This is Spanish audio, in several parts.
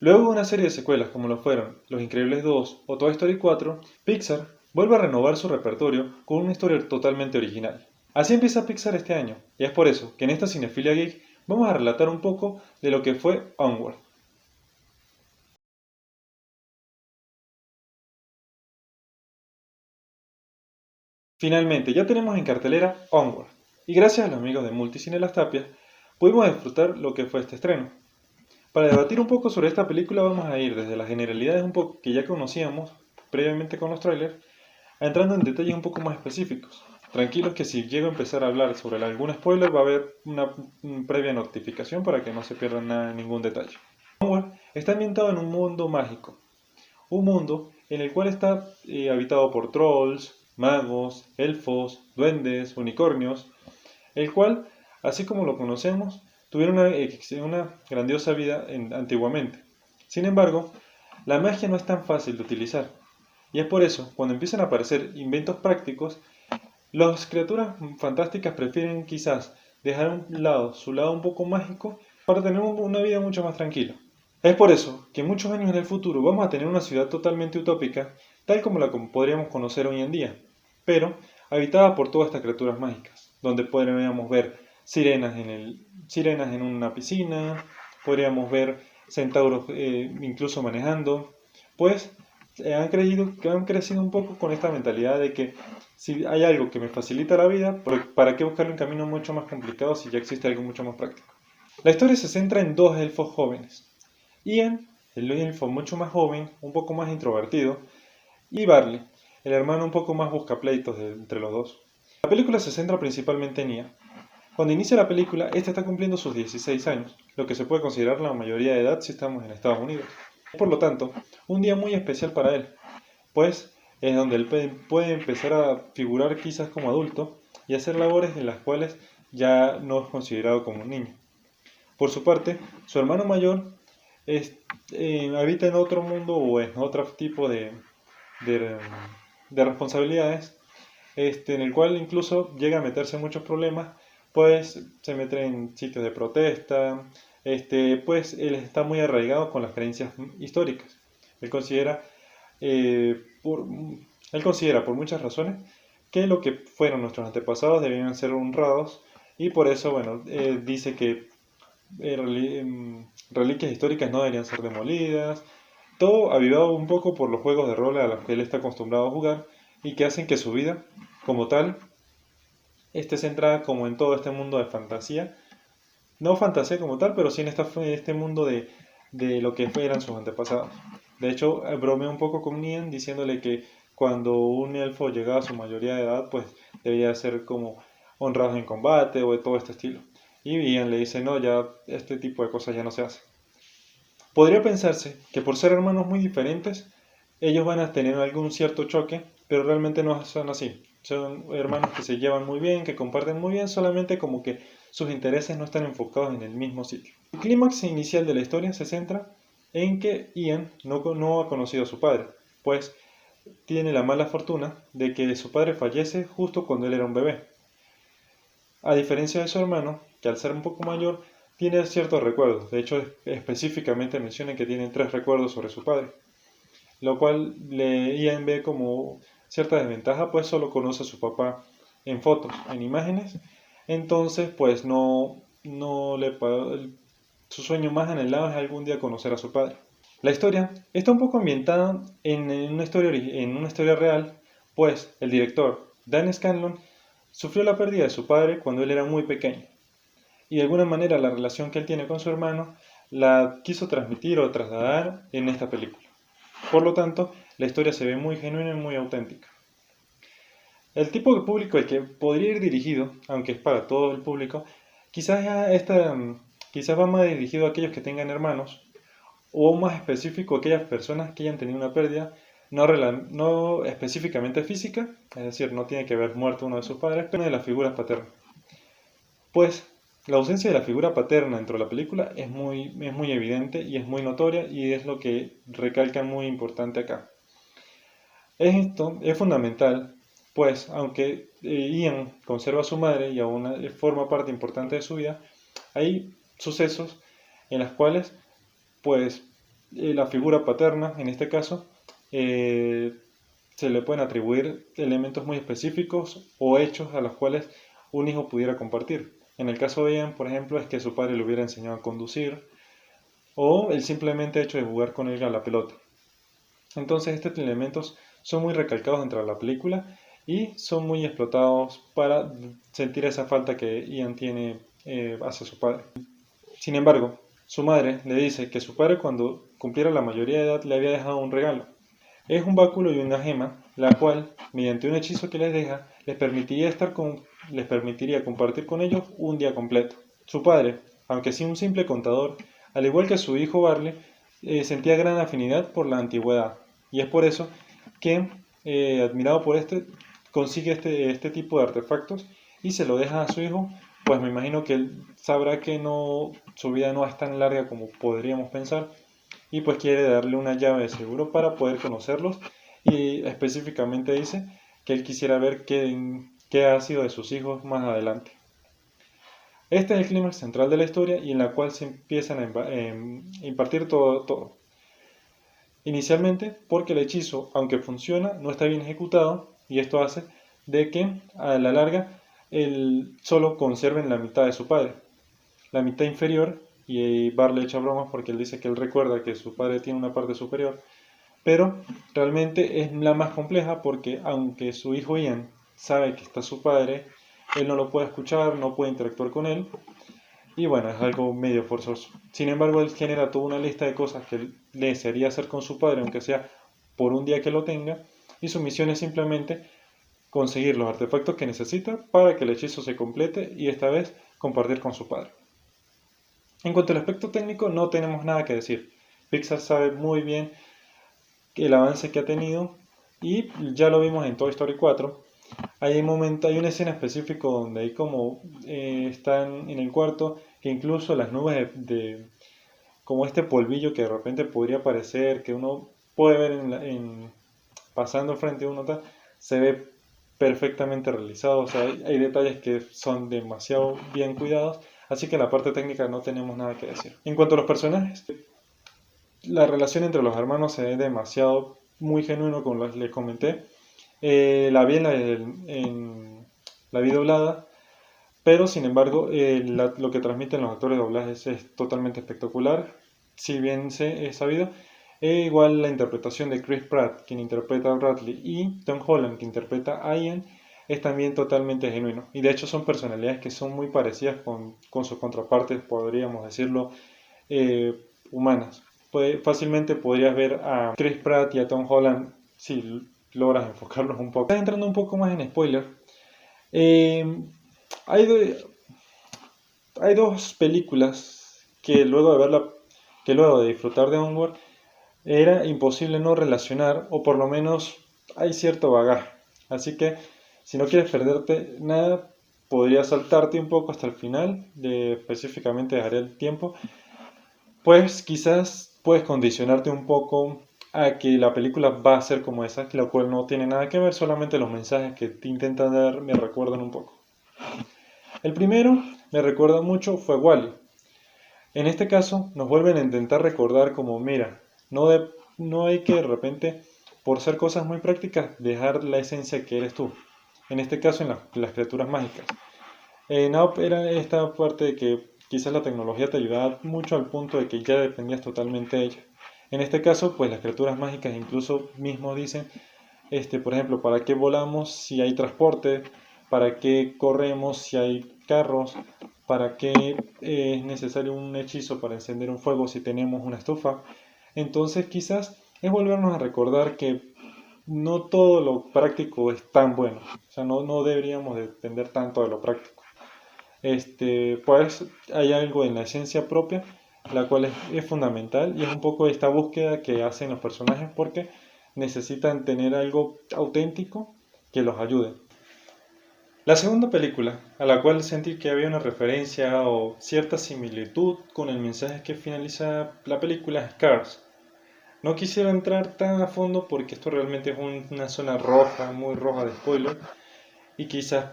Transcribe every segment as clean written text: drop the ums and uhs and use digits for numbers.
Luego de una serie de secuelas como lo fueron Los Increíbles 2 o Toy Story 4, Pixar vuelve a renovar su repertorio con una historia totalmente original. Así empieza Pixar este año, y es por eso que en esta Cinefilia Geek vamos a relatar un poco de lo que fue Onward. Finalmente, ya tenemos en cartelera Onward, y gracias a los amigos de Multicine Las Tapias, pudimos disfrutar lo que fue este estreno. Para debatir un poco sobre esta película vamos a ir desde las generalidades un poco que ya conocíamos previamente con los trailers, entrando en detalles un poco más específicos. Tranquilos que si llego a empezar a hablar sobre algún spoiler va a haber una previa notificación para que no se pierdan nada, ningún detalle. Onward está ambientado en un mundo mágico, un mundo en el cual está habitado por trolls, magos, elfos, duendes, unicornios, el cual, así como lo conocemos, tuvieron una grandiosa vida antiguamente. Sin embargo, la magia no es tan fácil de utilizar, y es por eso, cuando empiezan a aparecer inventos prácticos, las criaturas fantásticas prefieren quizás dejar a un lado su lado un poco mágico para tener una vida mucho más tranquila. Es por eso que muchos años en el futuro vamos a tener una ciudad totalmente utópica, tal como la podríamos conocer hoy en día, pero habitada por todas estas criaturas mágicas, donde podríamos ver sirenas en una piscina, podríamos ver centauros incluso manejando, pues han crecido un poco con esta mentalidad de que si hay algo que me facilita la vida, ¿para qué buscar un camino mucho más complicado si ya existe algo mucho más práctico? La historia se centra en dos elfos jóvenes. Ian, el elfo mucho más joven, un poco más introvertido, y Barley, el hermano un poco más buscapleitos entre los dos. La película se centra principalmente en Ian. Cuando inicia la película, este está cumpliendo sus 16 años, lo que se puede considerar la mayoría de edad si estamos en Estados Unidos. Por lo tanto, un día muy especial para él, pues es donde él puede empezar a figurar quizás como adulto y hacer labores en las cuales ya no es considerado como un niño. Por su parte, su hermano mayor habita en otro mundo o en otro tipo de, de responsabilidades, en el cual incluso llega a meterse en muchos problemas, pues se mete en sitios de protesta, pues él está muy arraigado con las creencias históricas. Él considera, eh, por, él considera por muchas razones que lo que fueron nuestros antepasados debían ser honrados y por eso, bueno, dice que reliquias históricas no deberían ser demolidas, todo avivado un poco por los juegos de rol a los que él está acostumbrado a jugar y que hacen que su vida, como tal, esté centrada como en todo este mundo de fantasía. No fantasía como tal, pero sí en este mundo de lo que eran sus antepasados. De hecho, bromeé un poco con Nian diciéndole que cuando un elfo llegaba a su mayoría de edad, pues debía ser como honrados en combate o de todo este estilo. Y Ian le dice, no, ya este tipo de cosas ya no se hace. Podría pensarse que por ser hermanos muy diferentes, ellos van a tener algún cierto choque, pero realmente no son así. Son hermanos que se llevan muy bien, que comparten muy bien, solamente como que sus intereses no están enfocados en el mismo sitio. El clímax inicial de la historia se centra en que Ian no ha conocido a su padre, pues tiene la mala fortuna de que su padre fallece justo cuando él era un bebé. A diferencia de su hermano, que al ser un poco mayor, tiene ciertos recuerdos. De hecho, específicamente menciona que tiene 3 recuerdos sobre su padre, lo cual Ian ve como cierta desventaja, pues solo conoce a su papá en fotos, en imágenes. Entonces, pues su sueño más anhelado es algún día conocer a su padre. La historia está un poco ambientada en una historia real, pues el director, Dan Scanlon, sufrió la pérdida de su padre cuando él era muy pequeño, y de alguna manera la relación que él tiene con su hermano la quiso transmitir o trasladar en esta película. Por lo tanto, la historia se ve muy genuina y muy auténtica. El tipo de público al que podría ir dirigido, aunque es para todo el público, quizás va más dirigido a aquellos que tengan hermanos, o más específico a aquellas personas que hayan tenido una pérdida no específicamente física, es decir, no tiene que haber muerto uno de sus padres, pero de las figuras paternas. Pues la ausencia de la figura paterna dentro de la película es muy evidente y es muy notoria y es lo que recalcan muy importante acá. Esto es fundamental, pues aunque Ian conserva a su madre y aún forma parte importante de su vida, hay sucesos en los cuales pues la figura paterna, en este caso, se le pueden atribuir elementos muy específicos o hechos a los cuales un hijo pudiera compartir. En el caso de Ian, por ejemplo, es que su padre le hubiera enseñado a conducir o el simplemente hecho de jugar con él a la pelota. Entonces estos elementos son muy recalcados dentro de la película y son muy explotados para sentir esa falta que Ian tiene hacia su padre. Sin embargo, su madre le dice que su padre cuando cumpliera la mayoría de edad le había dejado un regalo. Es un báculo y una gema, la cual, mediante un hechizo que les deja, les permitiría compartir con ellos un día completo. Su padre, aunque sí un simple contador, al igual que su hijo Barley, sentía gran afinidad por la antigüedad. Y es por eso que, admirado por consigue este tipo de artefactos y se lo deja a su hijo, pues me imagino que él sabrá que su vida no es tan larga como podríamos pensar y pues quiere darle una llave de seguro para poder conocerlos y específicamente dice que él quisiera ver qué ha sido de sus hijos más adelante. Este es el clímax central de la historia y en la cual se empiezan a impartir todo. Inicialmente porque el hechizo, aunque funciona, no está bien ejecutado y esto hace de que a la larga él solo conserve la mitad de su padre. La mitad inferior, y Barley echa bromas porque él dice que él recuerda que su padre tiene una parte superior, pero realmente es la más compleja porque aunque su hijo Ian sabe que está su padre, él no lo puede escuchar, no puede interactuar con él, y bueno, es algo medio forzoso. Sin embargo, él genera toda una lista de cosas que él desearía hacer con su padre, aunque sea por un día que lo tenga, y su misión es simplemente conseguir los artefactos que necesita para que el hechizo se complete y esta vez compartir con su padre. En cuanto al aspecto técnico, no tenemos nada que decir. Pixar sabe muy bien el avance que ha tenido y ya lo vimos en Toy Story 4. Hay una escena específica donde hay como están en el cuarto, que incluso las nubes como este polvillo que de repente podría parecer que uno puede ver pasando frente a uno, se ve perfectamente realizado. O sea, hay detalles que son demasiado bien cuidados, así que en la parte técnica no tenemos nada que decir. En cuanto a los personajes, la relación entre los hermanos se ve demasiado muy genuino, como les comenté. La vi la vi doblada, pero sin embargo lo que transmiten los actores de doblajes es totalmente espectacular, si bien es sabido. Igual la interpretación de Chris Pratt, quien interpreta a Bradley, y Tom Holland, que interpreta a Ian, es también totalmente genuino. Y de hecho son personalidades que son muy parecidas con sus contrapartes, podríamos decirlo, humanas. Fácilmente podrías ver a Chris Pratt y a Tom Holland si logras enfocarlos un poco. Entrando un poco más en spoiler, eh, hay, hay dos películas que luego de disfrutar de Onward, era imposible no relacionar, o por lo menos hay cierto bagaje. Así que si no quieres perderte nada, podrías saltarte un poco hasta el final, específicamente dejaré el tiempo, pues quizás puedes condicionarte un poco a que la película va a ser como esa, la cual no tiene nada que ver, solamente los mensajes que te intentan dar me recuerdan un poco. El primero me recuerda mucho fue Wall-E. En este caso nos vuelven a intentar recordar como, mira, no hay que de repente, por ser cosas muy prácticas, dejar la esencia que eres tú. En este caso en las criaturas mágicas. Up era esta parte de que quizás la tecnología te ayudaba mucho al punto de que ya dependías totalmente de ella. En este caso, pues las criaturas mágicas incluso mismos dicen, por ejemplo, ¿para qué volamos si hay transporte? ¿Para qué corremos si hay carros? ¿Para qué es necesario un hechizo para encender un fuego si tenemos una estufa? Entonces quizás es volvernos a recordar que no todo lo práctico es tan bueno. O sea, no deberíamos depender tanto de lo práctico. Pues hay algo en la esencia propia, la cual es fundamental y es un poco esta búsqueda que hacen los personajes porque necesitan tener algo auténtico que los ayude. La segunda película, a la cual sentí que había una referencia o cierta similitud con el mensaje que finaliza la película, es Cars. No quisiera entrar tan a fondo porque esto realmente es una zona roja, muy roja de spoiler, y quizás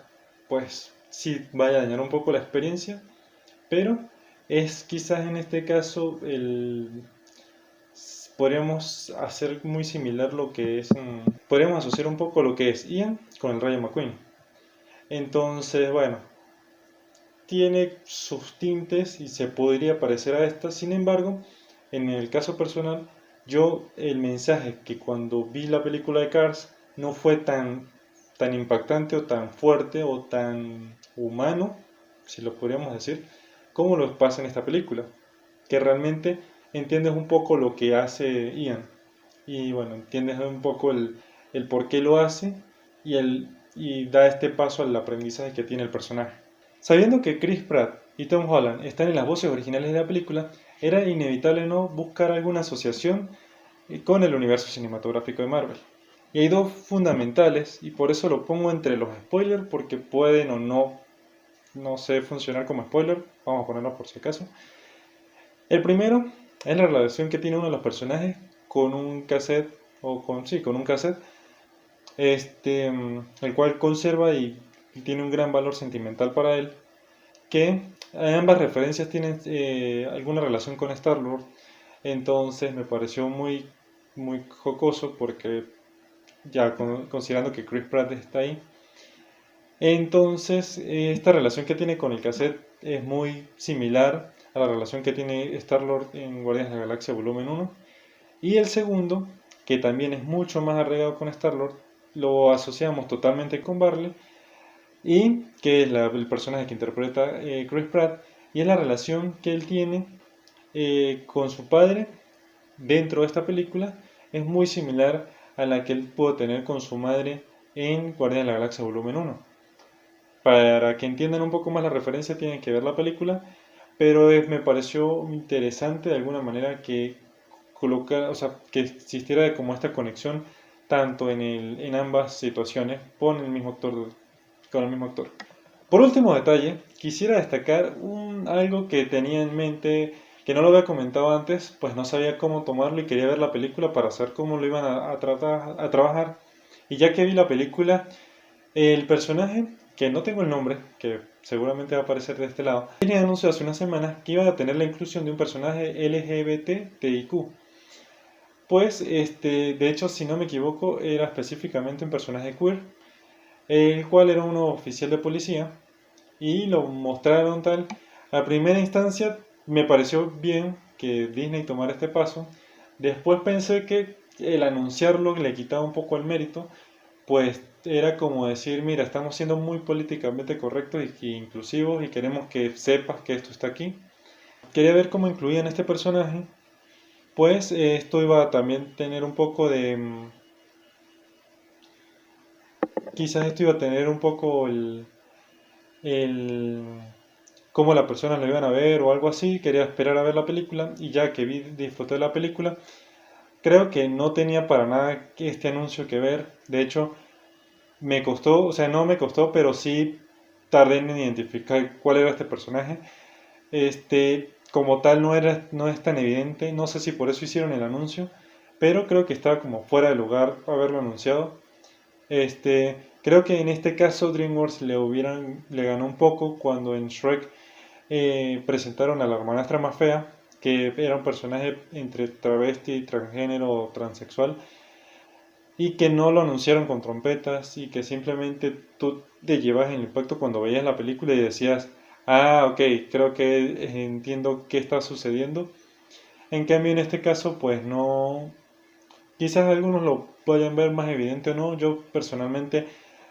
pues sí vaya a dañar un poco la experiencia, pero es quizás en este caso podríamos hacer muy similar lo que es, podríamos asociar un poco lo que es Ian con el Rayo McQueen. Entonces, bueno, tiene sus tintes y se podría parecer a esta. Sin embargo, en el caso personal, yo el mensaje que cuando vi la película de Cars no fue tan impactante o tan fuerte o tan humano, si lo podríamos decir, como lo pasa en esta película, que realmente entiendes un poco lo que hace Ian y bueno, entiendes un poco el por qué lo hace y da este paso al aprendizaje que tiene el personaje. Sabiendo que Chris Pratt y Tom Holland están en las voces originales de la película, era inevitable no buscar alguna asociación con el universo cinematográfico de Marvel. Y hay dos fundamentales, y por eso lo pongo entre los spoilers, porque pueden o no sé funcionar como spoiler, vamos a ponerlo por si acaso. El primero es la relación que tiene uno de los personajes con un cassette, sí, con un cassette, el cual conserva y tiene un gran valor sentimental para él, que ambas referencias tienen alguna relación con Star-Lord, entonces me pareció muy jocoso porque ya considerando que Chris Pratt está ahí, entonces esta relación que tiene con el cassette es muy similar a la relación que tiene Star-Lord en Guardianes de la Galaxia Volumen 1, y el segundo, que también es mucho más arraigado con Star-Lord, lo asociamos totalmente con Barley, y que es el personaje que interpreta Chris Pratt, y es la relación que él tiene con su padre dentro de esta película, es muy similar a la que él pudo tener con su madre en Guardianes de la Galaxia Volumen 1. Para que entiendan un poco más la referencia tienen que ver la película, pero me pareció interesante de alguna manera que o sea, que existiera como esta conexión tanto en ambas situaciones con el mismo actor, con el mismo actor. Por último detalle, quisiera destacar algo que tenía en mente, que no lo había comentado antes, pues no sabía cómo tomarlo y quería ver la película para saber cómo lo iban a trabajar. Y ya que vi la película, el personaje, que no tengo el nombre, que seguramente va a aparecer de este lado, tenía anuncio hace unas semanas que iba a tener la inclusión de un personaje LGBTIQ. Pues, de hecho, si no me equivoco, era específicamente un personaje queer, el cual era un oficial de policía, y lo mostraron tal. A primera instancia me pareció bien que Disney tomara este paso. Después pensé que el anunciarlo le quitaba un poco el mérito, pues era como decir, mira, estamos siendo muy políticamente correctos y inclusivos y queremos que sepas que esto está aquí. Quería ver cómo incluían este personaje, pues esto iba a también tener un poco de... Quizás esto iba a tener un poco el cómo las personas lo iban a ver o algo así. Quería esperar a ver la película y ya que disfruté de la película, creo que no tenía para nada este anuncio que ver. De hecho, me costó, o sea, no me costó, pero sí tardé en identificar cuál era este personaje. Como tal no es tan evidente, no sé si por eso hicieron el anuncio, pero creo que estaba como fuera de lugar haberlo anunciado. Creo que en este caso DreamWorks le ganó un poco cuando en Shrek presentaron a la hermanastra más fea, que era un personaje entre travesti, transgénero o transexual, y que no lo anunciaron con trompetas y que simplemente tú te llevas el impacto cuando veías la película y decías, ah, ok, creo que entiendo qué está sucediendo. En cambio, en este caso, pues no, quizás algunos lo puedan ver más evidente o no, yo personalmente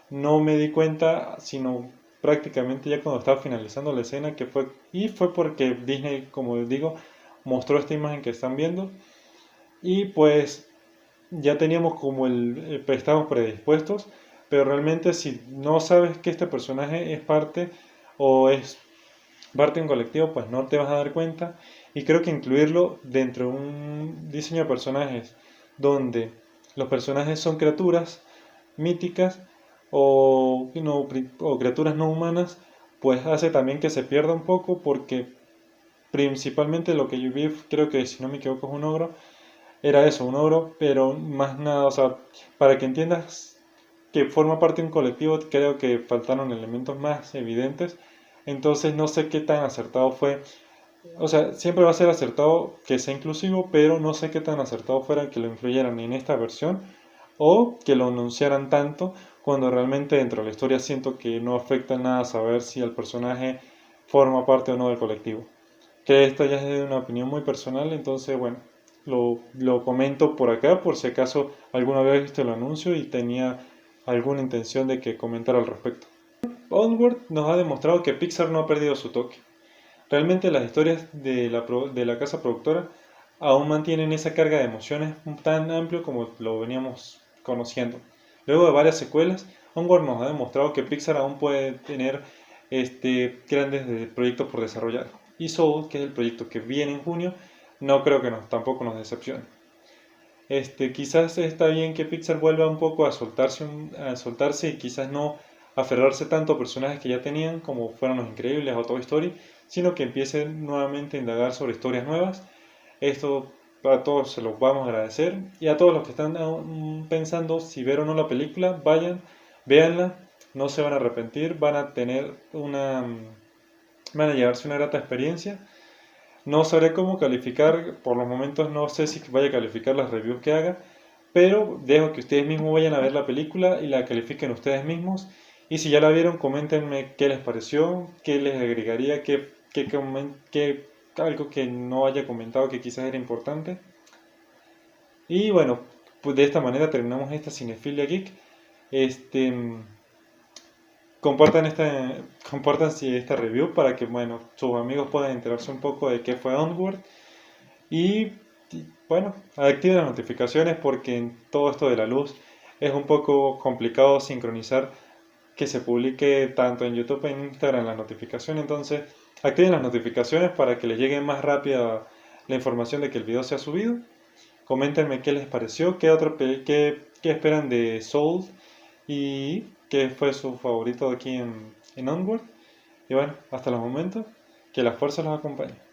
no me di cuenta, sino prácticamente ya cuando estaba finalizando la escena, fue porque Disney, como les digo, mostró esta imagen que están viendo, y pues ya teníamos como estábamos predispuestos, pero realmente si no sabes que este personaje es parte o es parte de un colectivo, pues no te vas a dar cuenta, y creo que incluirlo dentro de un diseño de personajes donde los personajes son criaturas míticas o criaturas no humanas, pues hace también que se pierda un poco porque principalmente lo que yo vi, creo que si no me equivoco es un ogro, era eso, un ogro, pero más nada, o sea, para que entiendas que forma parte de un colectivo, creo que faltaron elementos más evidentes, entonces no sé qué tan acertado fue O sea, siempre va a ser acertado que sea inclusivo, pero no sé qué tan acertado fuera que lo incluyeran en esta versión o que lo anunciaran tanto cuando realmente dentro de la historia siento que no afecta en nada saber si el personaje forma parte o no del colectivo. Que esto ya es de una opinión muy personal, entonces bueno, lo comento por acá por si acaso alguna vez viste el anuncio y tenía alguna intención de que comentara al respecto. Onward nos ha demostrado que Pixar no ha perdido su toque. Realmente las historias de la casa productora aún mantienen esa carga de emociones tan amplio como lo veníamos conociendo. Luego de varias secuelas, Onward nos ha demostrado que Pixar aún puede tener grandes proyectos por desarrollar. Y Soul, que es el proyecto que viene en junio, no creo que tampoco nos decepcione. Quizás está bien que Pixar vuelva un poco a soltarse y quizás no aferrarse tanto a personajes que ya tenían, como fueron Los Increíbles o Toy Story, sino que empiece nuevamente a indagar sobre historias nuevas. Esto a todos se los vamos a agradecer y a todos los que están pensando si ver o no la película, vayan, véanla, no se van a arrepentir, van a llevarse una grata experiencia. No sabré cómo calificar, por los momentos no sé si vaya a calificar las reviews que haga, pero dejo que ustedes mismos vayan a ver la película y la califiquen ustedes mismos. Y si ya la vieron, coméntenme qué les pareció, qué les agregaría, algo que no haya comentado que quizás era importante. Y bueno, pues de esta manera terminamos esta Cinefilia Geek. Este, compartan compartan esta review para que bueno, sus amigos puedan enterarse un poco de qué fue Onward. Y bueno, activen las notificaciones porque en todo esto de la luz es un poco complicado sincronizar que se publique tanto en YouTube como en Instagram las notificaciones. Entonces, activen las notificaciones para que les llegue más rápida la información de que el video se ha subido. Coméntenme qué les pareció, qué esperan de Soul y qué fue su favorito aquí en Onward. Y bueno, hasta los momentos, que la fuerza los acompañe.